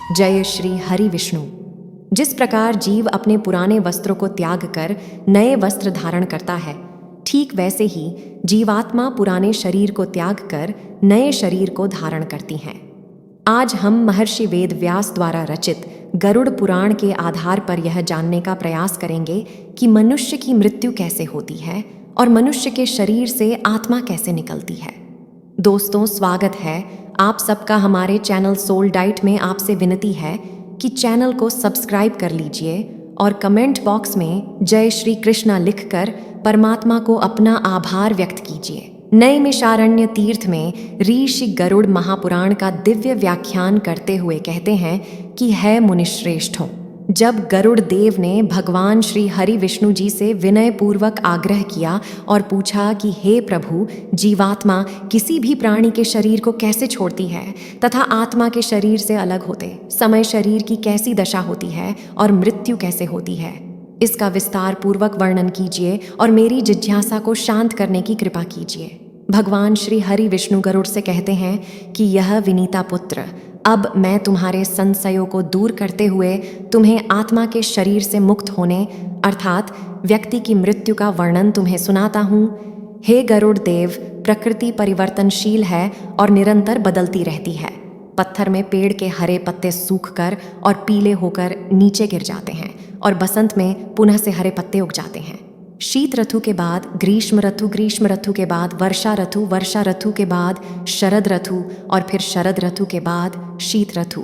जय श्री हरि विष्णु। जिस प्रकार जीव अपने पुराने वस्त्रों को त्याग कर नए वस्त्र धारण करता है, ठीक वैसे ही जीवात्मा पुराने शरीर को त्याग कर नए शरीर को धारण करती हैं। आज हम महर्षि वेद व्यास द्वारा रचित गरुड़ पुराण के आधार पर यह जानने का प्रयास करेंगे कि मनुष्य की मृत्यु कैसे होती है और मनुष्य के शरीर से आत्मा कैसे निकलती है। दोस्तों, स्वागत है आप सबका हमारे चैनल सोल डाइट में। आपसे विनती है कि चैनल को सब्सक्राइब कर लीजिए और कमेंट बॉक्स में जय श्री कृष्णा लिखकर परमात्मा को अपना आभार व्यक्त कीजिए। नैमिषारण्य तीर्थ में ऋषि गरुड़ महापुराण का दिव्य व्याख्यान करते हुए कहते हैं कि है मुनिश्रेष्ठों, जब गरुड़ देव ने भगवान श्री हरि विष्णु जी से विनय पूर्वक आग्रह किया और पूछा कि हे प्रभु, जीवात्मा किसी भी प्राणी के शरीर को कैसे छोड़ती है तथा आत्मा के शरीर से अलग होते समय शरीर की कैसी दशा होती है और मृत्यु कैसे होती है, इसका विस्तार पूर्वक वर्णन कीजिए और मेरी जिज्ञासा को शांत करने की कृपा कीजिए। भगवान श्री हरि विष्णु गरुड़ से कहते हैं कि यह विनीता पुत्र, अब मैं तुम्हारे संशयों को दूर करते हुए तुम्हें आत्मा के शरीर से मुक्त होने अर्थात व्यक्ति की मृत्यु का वर्णन तुम्हें सुनाता हूँ। हे गरुड़ देव, प्रकृति परिवर्तनशील है और निरंतर बदलती रहती है। पत्थर में पेड़ के हरे पत्ते सूखकर और पीले होकर नीचे गिर जाते हैं और बसंत में पुनः से हरे पत्ते उग जाते हैं। शीत ऋतु के बाद ग्रीष्म ऋतु के बाद वर्षा ऋतु के बाद शरद ऋतु और फिर शरद ऋतु के बाद शीत ऋतु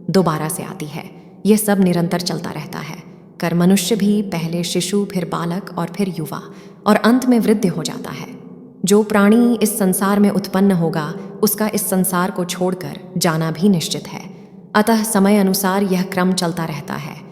दोबारा से आती है। यह सब निरंतर चलता रहता है कर मनुष्य भी पहले शिशु, फिर बालक और फिर युवा और अंत में वृद्ध हो जाता है। जो प्राणी इस संसार में उत्पन्न होगा उसका इस संसार को छोड़कर जाना भी निश्चित है। अतः समय अनुसार यह क्रम चलता रहता है।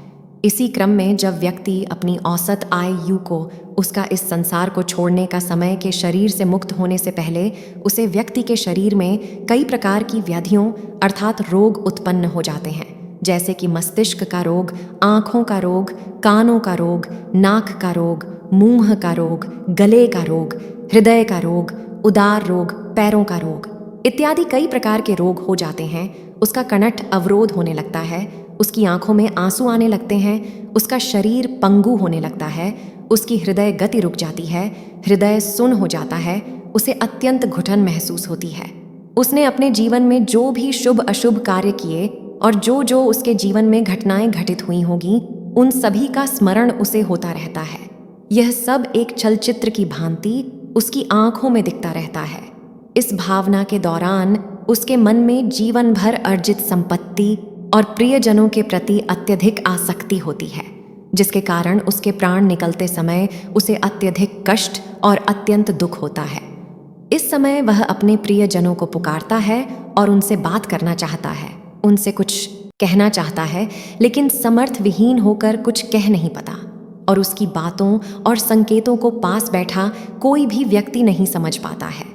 इसी क्रम में जब व्यक्ति अपनी औसत आयु को उसका इस संसार को छोड़ने का समय के शरीर से मुक्त होने से पहले उसे व्यक्ति के शरीर में कई प्रकार की व्याधियों अर्थात रोग उत्पन्न हो जाते हैं, जैसे कि मस्तिष्क का रोग, आँखों का रोग, कानों का रोग, नाक का रोग, मुंह का रोग, गले का रोग, हृदय का रोग, उदार रोग, पैरों का रोग इत्यादि कई प्रकार के रोग हो जाते हैं। उसका कणठ अवरोध होने लगता है, उसकी आंखों में आंसू आने लगते हैं, उसका शरीर पंगु होने लगता है, उसकी हृदय गति रुक जाती है, हृदय सुन्न हो जाता है, उसे अत्यंत घुटन महसूस होती है। उसने अपने जीवन में जो भी शुभ अशुभ कार्य किए और जो जो उसके जीवन में घटनाएं घटित हुई होगी उन सभी का स्मरण उसे होता रहता है। यह सब एक चलचित्र की भांति उसकी आंखों में दिखता रहता है। इस भावना के दौरान उसके मन में जीवन भर अर्जित संपत्ति और प्रियजनों के प्रति अत्यधिक आसक्ति होती है, जिसके कारण उसके प्राण निकलते समय उसे अत्यधिक कष्ट और अत्यंत दुख होता है। इस समय वह अपने प्रियजनों को पुकारता है और उनसे बात करना चाहता है, उनसे कुछ कहना चाहता है, लेकिन समर्थ विहीन होकर कुछ कह नहीं पाता और उसकी बातों और संकेतों को पास बैठा कोई भी व्यक्ति नहीं समझ पाता है।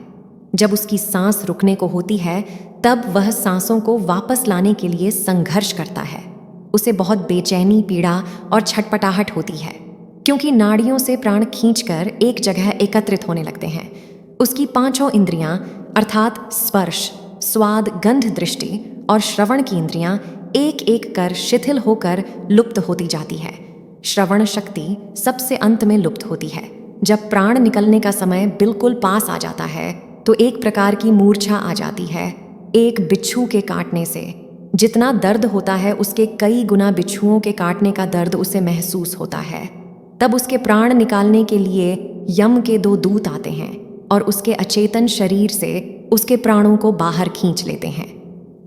जब उसकी सांस रुकने को होती है तब वह सांसों को वापस लाने के लिए संघर्ष करता है। उसे बहुत बेचैनी, पीड़ा और छटपटाहट होती है, क्योंकि नाड़ियों से प्राण खींचकर एक जगह एकत्रित होने लगते हैं। उसकी पांचों इंद्रियां अर्थात स्पर्श, स्वाद, गंध, दृष्टि और श्रवण की इंद्रियां एक एक कर शिथिल होकर लुप्त होती जाती है। श्रवण शक्ति सबसे अंत में लुप्त होती है। जब प्राण निकलने का समय बिल्कुल पास आ जाता है तो एक प्रकार की मूर्छा आ जाती है। एक बिच्छू के काटने से जितना दर्द होता है उसके कई गुना बिच्छुओं के काटने का दर्द उसे महसूस होता है। तब उसके प्राण निकालने के लिए यम के 2 दूत आते हैं और उसके अचेतन शरीर से उसके प्राणों को बाहर खींच लेते हैं।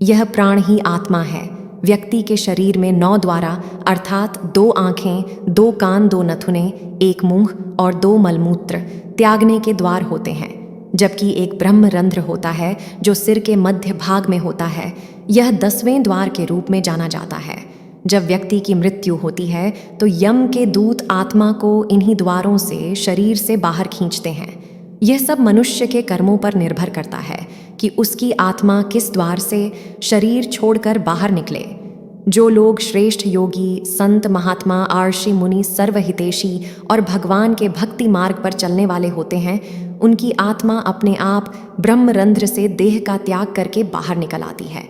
यह प्राण ही आत्मा है। व्यक्ति के शरीर में 9 द्वारा अर्थात 2 आँखें, 2 कान, 2 नथुने, 1 मुंह और 2 मलमूत्र त्यागने के द्वार होते हैं, जबकि एक ब्रह्मरंध्र होता है जो सिर के मध्य भाग में होता है। यह 10वें द्वार के रूप में जाना जाता है। जब व्यक्ति की मृत्यु होती है तो यम के दूत आत्मा को इन्हीं द्वारों से शरीर से बाहर खींचते हैं। यह सब मनुष्य के कर्मों पर निर्भर करता है कि उसकी आत्मा किस द्वार से शरीर छोड़कर बाहर निकले। जो लोग श्रेष्ठ योगी, संत, महात्मा, आर्षि, मुनि, सर्वहितेशी और भगवान के भक्ति मार्ग पर चलने वाले होते हैं, उनकी आत्मा अपने आप ब्रह्मरंध्र से देह का त्याग करके बाहर निकल आती है।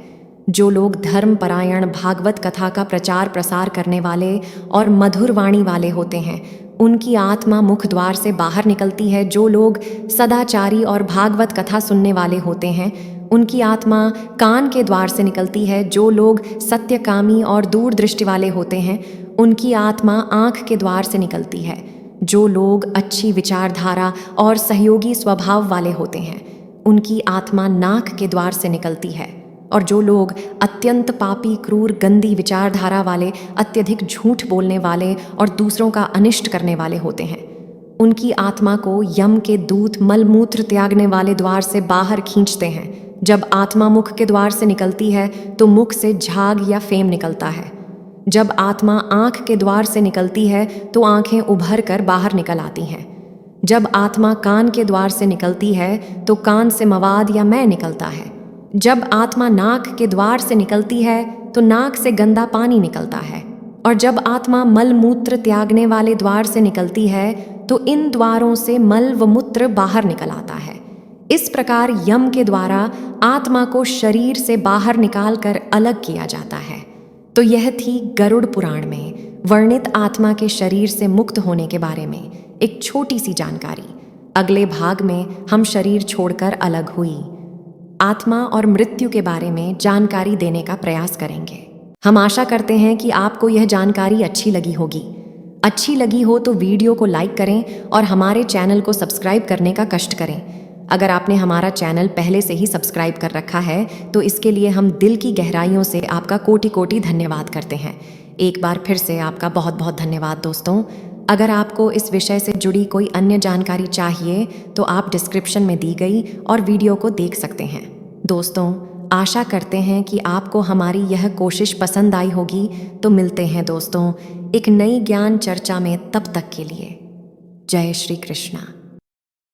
जो लोग धर्मपरायण भागवत कथा का प्रचार प्रसार करने वाले और मधुर वाणी वाले होते हैं, उनकी आत्मा मुख द्वार से बाहर निकलती है। जो लोग सदाचारी और भागवत कथा सुनने वाले होते हैं, उनकी आत्मा कान के द्वार से निकलती है। जो लोग सत्यकामी और दूरदृष्टि वाले होते हैं, उनकी आत्मा आँख के द्वार से निकलती है। जो लोग अच्छी विचारधारा और सहयोगी स्वभाव वाले होते हैं, उनकी आत्मा नाक के द्वार से निकलती है। और जो लोग अत्यंत पापी, क्रूर, गंदी विचारधारा वाले, अत्यधिक झूठ बोलने वाले और दूसरों का अनिष्ट करने वाले होते हैं, उनकी आत्मा को यम के दूत मलमूत्र त्यागने वाले द्वार से बाहर खींचते हैं। जब आत्मा मुख के द्वार से निकलती है तो मुख से झाग या फेम निकलता है। जब आत्मा आँख के द्वार से निकलती है तो आँखें उभर कर बाहर निकल आती हैं। जब आत्मा कान के द्वार से निकलती है तो कान से मवाद या मैं निकलता है। जब आत्मा नाक के द्वार से निकलती है तो नाक से गंदा पानी निकलता है। और जब आत्मा मल मूत्र त्यागने वाले द्वार से निकलती है तो इन द्वारों से मल व मूत्र बाहर निकल आता है। इस प्रकार यम के द्वारा आत्मा को शरीर से बाहर निकाल कर अलग किया जाता है। तो यह थी गरुड़ पुराण में वर्णित आत्मा के शरीर से मुक्त होने के बारे में एक छोटी सी जानकारी। अगले भाग में हम शरीर छोड़कर अलग हुई आत्मा और मृत्यु के बारे में जानकारी देने का प्रयास करेंगे। हम आशा करते हैं कि आपको यह जानकारी अच्छी लगी होगी। अच्छी लगी हो तो वीडियो को लाइक करें और हमारे चैनल को सब्सक्राइब करने का कष्ट करें। अगर आपने हमारा चैनल पहले से ही सब्सक्राइब कर रखा है तो इसके लिए हम दिल की गहराइयों से आपका कोटि कोटि धन्यवाद करते हैं। एक बार फिर से आपका बहुत बहुत धन्यवाद दोस्तों। अगर आपको इस विषय से जुड़ी कोई अन्य जानकारी चाहिए तो आप डिस्क्रिप्शन में दी गई और वीडियो को देख सकते हैं। दोस्तों, आशा करते हैं कि आपको हमारी यह कोशिश पसंद आई होगी। तो मिलते हैं दोस्तों एक नई ज्ञान चर्चा में, तब तक के लिए जय श्री कृष्णा।